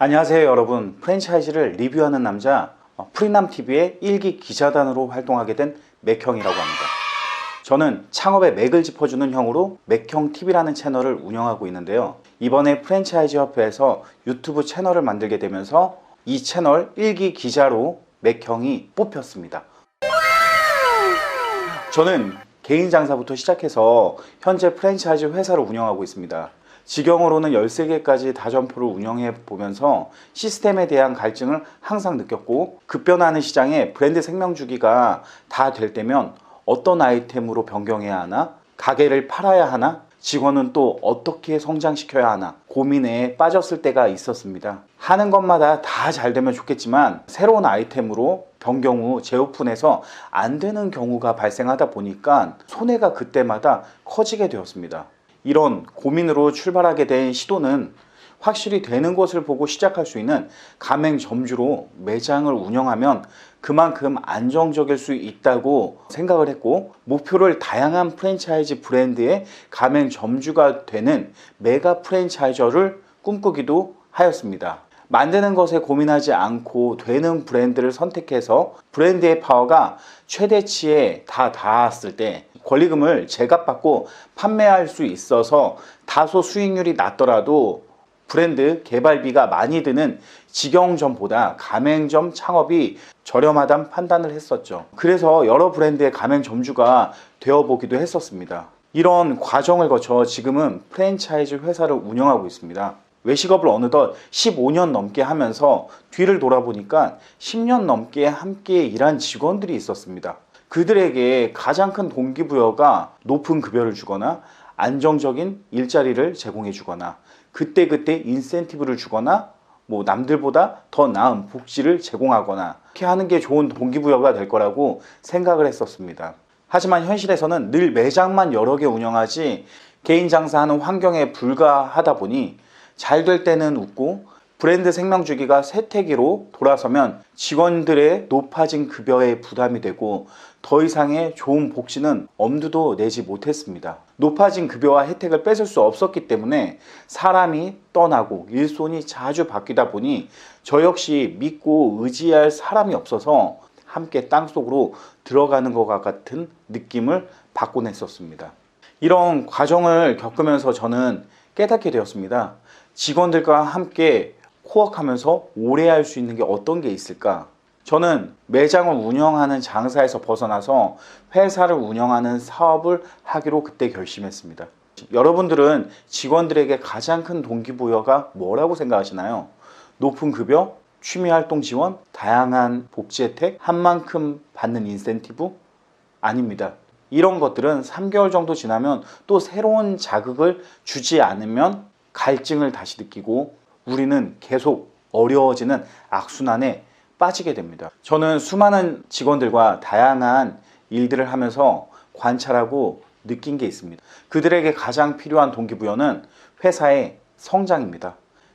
안녕하세요 여러분. 프랜차이즈를 리뷰하는 남자 프리남TV의 1기 기자단으로 활동하게 된 맥형이라고 합니다. 저는 창업의 맥을 짚어주는 형으로 맥형TV라는 채널을 운영하고 있는데요. 이번에 프랜차이즈 협회에서 유튜브 채널을 만들게 되면서 이 채널 1기 기자로 맥형이 뽑혔습니다. 저는 개인 장사부터 시작해서 현재 프랜차이즈 회사를 운영하고 있습니다. 직영으로는 13개까지 다점포를 운영해 보면서 시스템에 대한 갈증을 항상 느꼈고, 급변하는 시장에 브랜드 생명주기가 다 될 때면 어떤 아이템으로 변경해야 하나, 가게를 팔아야 하나, 직원은 또 어떻게 성장시켜야 하나 고민에 빠졌을 때가 있었습니다. 하는 것마다 다 잘 되면 좋겠지만 새로운 아이템으로 변경 후 재오픈해서 안 되는 경우가 발생하다 보니까 손해가 그때마다 커지게 되었습니다. 이런 고민으로 출발하게 된 시도는 확실히 되는 것을 보고 시작할 수 있는 가맹점주로 매장을 운영하면 그만큼 안정적일 수 있다고 생각을 했고, 목표를 다양한 프랜차이즈 브랜드의 가맹점주가 되는 메가 프랜차이저를 꿈꾸기도 하였습니다. 만드는 것에 고민하지 않고 되는 브랜드를 선택해서 브랜드의 파워가 최대치에 다 닿았을 때 권리금을 제값받고 판매할 수 있어서 다소 수익률이 낮더라도 브랜드 개발비가 많이 드는 직영점보다 가맹점 창업이 저렴하다는 판단을 했었죠. 그래서 여러 브랜드의 가맹점주가 되어보기도 했었습니다. 이런 과정을 거쳐 지금은 프랜차이즈 회사를 운영하고 있습니다. 외식업을 어느덧 15년 넘게 하면서 뒤를 돌아보니까 10년 넘게 함께 일한 직원들이 있었습니다. 그들에게 가장 큰 동기부여가 높은 급여를 주거나 안정적인 일자리를 제공해 주거나 그때그때 인센티브를 주거나 남들보다 더 나은 복지를 제공하거나 이렇게 하는 게 좋은 동기부여가 될 거라고 생각을 했었습니다. 하지만 현실에서는 늘 매장만 여러 개 운영하지 개인 장사하는 환경에 불과하다 보니 잘 될 때는 웃고 브랜드 생명주기가 쇠퇴기로 돌아서면 직원들의 높아진 급여에 부담이 되고 더 이상의 좋은 복지는 엄두도 내지 못했습니다. 높아진 급여와 혜택을 뺏을 수 없었기 때문에 사람이 떠나고 일손이 자주 바뀌다 보니 저 역시 믿고 의지할 사람이 없어서 함께 땅속으로 들어가는 것과 같은 느낌을 받곤 했었습니다. 이런 과정을 겪으면서 저는 깨닫게 되었습니다. 직원들과 함께 코워크하면서 오래 할 수 있는 게 어떤 게 있을까? 저는 매장을 운영하는 장사에서 벗어나서 회사를 운영하는 사업을 하기로 그때 결심했습니다. 여러분들은 직원들에게 가장 큰 동기부여가 뭐라고 생각하시나요? 높은 급여, 취미활동 지원, 다양한 복지 혜택, 한 만큼 받는 인센티브? 아닙니다. 이런 것들은 3개월 정도 지나면 또 새로운 자극을 주지 않으면 갈증을 다시 느끼고 우리는 계속 어려워지는 악순환에 빠지게 됩니다. 저는 수많은 직원들과 다양한 일들을 하면서 관찰하고 느낀 게 있습니다. 그들에게 가장 필요한 동기부여는 회사의 성장입니다.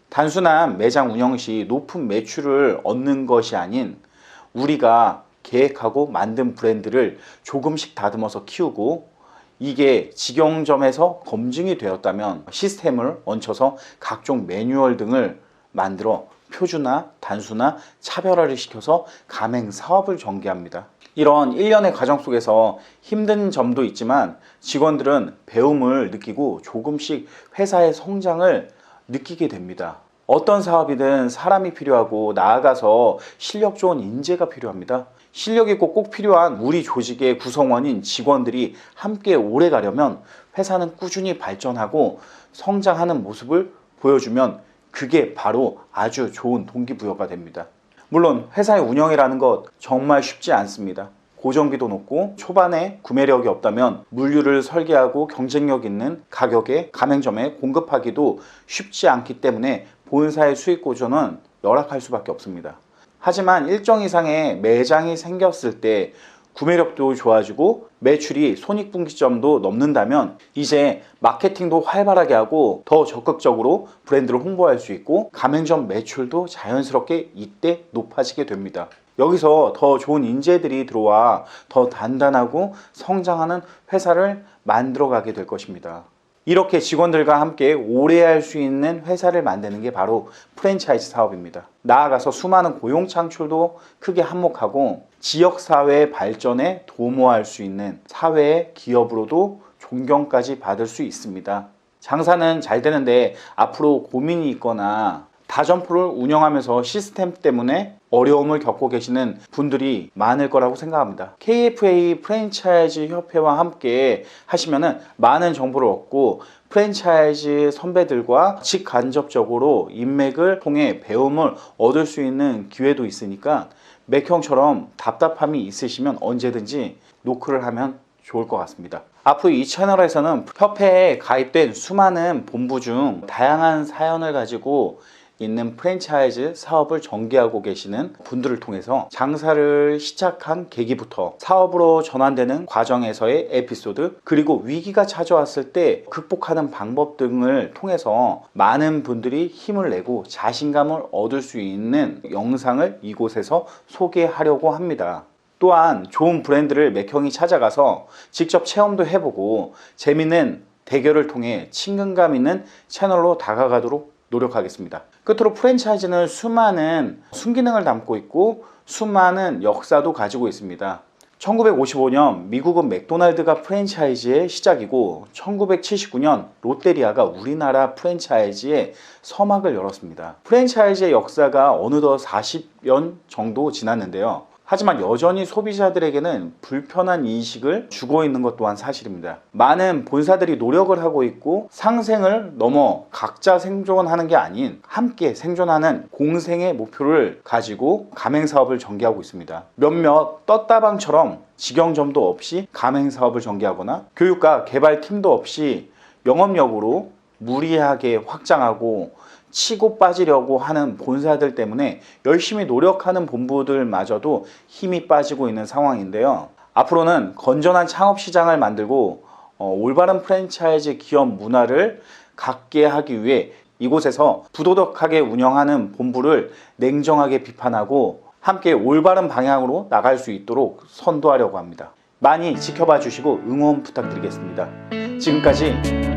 단순한 매장 운영 시 높은 매출을 얻는 것이 아닌 우리가 계획하고 만든 브랜드를 조금씩 다듬어서 키우고 이게 직영점에서 검증이 되었다면 시스템을 얹혀서 각종 매뉴얼 등을 만들어 표준화, 단순화, 차별화를 시켜서 가맹 사업을 전개합니다. 이런 일련의 과정 속에서 힘든 점도 있지만 직원들은 배움을 느끼고 조금씩 회사의 성장을 느끼게 됩니다. 어떤 사업이든 사람이 필요하고 나아가서 실력 좋은 인재가 필요합니다. 실력 있고 꼭 필요한 우리 조직의 구성원인 직원들이 함께 오래 가려면 회사는 꾸준히 발전하고 성장하는 모습을 보여주면 그게 바로 아주 좋은 동기부여가 됩니다. 물론 회사의 운영이라는 것 정말 쉽지 않습니다. 고정비도 높고 초반에 구매력이 없다면 물류를 설계하고 경쟁력 있는 가격에 가맹점에 공급하기도 쉽지 않기 때문에 본사의 수익 구조는 열악할 수밖에 없습니다. 하지만 일정 이상의 매장이 생겼을 때 구매력도 좋아지고 매출이 손익분기점도 넘는다면 이제 마케팅도 활발하게 하고 더 적극적으로 브랜드를 홍보할 수 있고 가맹점 매출도 자연스럽게 이때 높아지게 됩니다. 여기서 더 좋은 인재들이 들어와 더 단단하고 성장하는 회사를 만들어 가게 될 것입니다. 이렇게 직원들과 함께 오래 할 수 있는 회사를 만드는 게 바로 프랜차이즈 사업입니다. 나아가서 수많은 고용 창출도 크게 한몫하고 지역사회의 발전에 도모할 수 있는 사회의 기업으로도 존경까지 받을 수 있습니다. 장사는 잘 되는데 앞으로 고민이 있거나 다점포를 운영하면서 시스템 때문에 어려움을 겪고 계시는 분들이 많을 거라고 생각합니다. KFA 프랜차이즈 협회와 함께 하시면은 많은 정보를 얻고 프랜차이즈 선배들과 직간접적으로 인맥을 통해 배움을 얻을 수 있는 기회도 있으니까 맥형처럼 답답함이 있으시면 언제든지 노크를 하면 좋을 것 같습니다. 앞으로 이 채널에서는 협회에 가입된 수많은 본부 중 다양한 사연을 가지고 있는 프랜차이즈 사업을 전개하고 계시는 분들을 통해서 장사를 시작한 계기부터 사업으로 전환되는 과정에서의 에피소드, 그리고 위기가 찾아왔을 때 극복하는 방법 등을 통해서 많은 분들이 힘을 내고 자신감을 얻을 수 있는 영상을 이곳에서 소개하려고 합니다. 또한 좋은 브랜드를 맥형이 찾아가서 직접 체험도 해보고 재미있는 대결을 통해 친근감 있는 채널로 다가가도록 노력하겠습니다. 끝으로 프랜차이즈는 수많은 순기능을 담고 있고 수많은 역사도 가지고 있습니다. 1955년 미국은 맥도날드가 프랜차이즈의 시작이고 1979년 롯데리아가 우리나라 프랜차이즈의 서막을 열었습니다. 프랜차이즈의 역사가 어느덧 40년 정도 지났는데요. 하지만 여전히 소비자들에게는 불편한 인식을 주고 있는 것 또한 사실입니다. 많은 본사들이 노력을 하고 있고 상생을 넘어 각자 생존하는 게 아닌 함께 생존하는 공생의 목표를 가지고 가맹사업을 전개하고 있습니다. 몇몇 떴다방처럼 직영점도 없이 가맹사업을 전개하거나 교육과 개발팀도 없이 영업력으로 무리하게 확장하고 치고 빠지려고 하는 본사들 때문에 열심히 노력하는 본부들마저도 힘이 빠지고 있는 상황인데요. 앞으로는 건전한 창업 시장을 만들고 올바른 프랜차이즈 기업 문화를 갖게 하기 위해 이곳에서 부도덕하게 운영하는 본부를 냉정하게 비판하고 함께 올바른 방향으로 나갈 수 있도록 선도하려고 합니다. 많이 지켜봐 주시고 응원 부탁드리겠습니다. 지금까지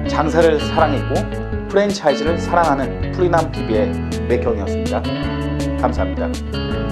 장사를 사랑했고 프랜차이즈를 사랑하는 프리남TV의 맥형이었습니다. 감사합니다.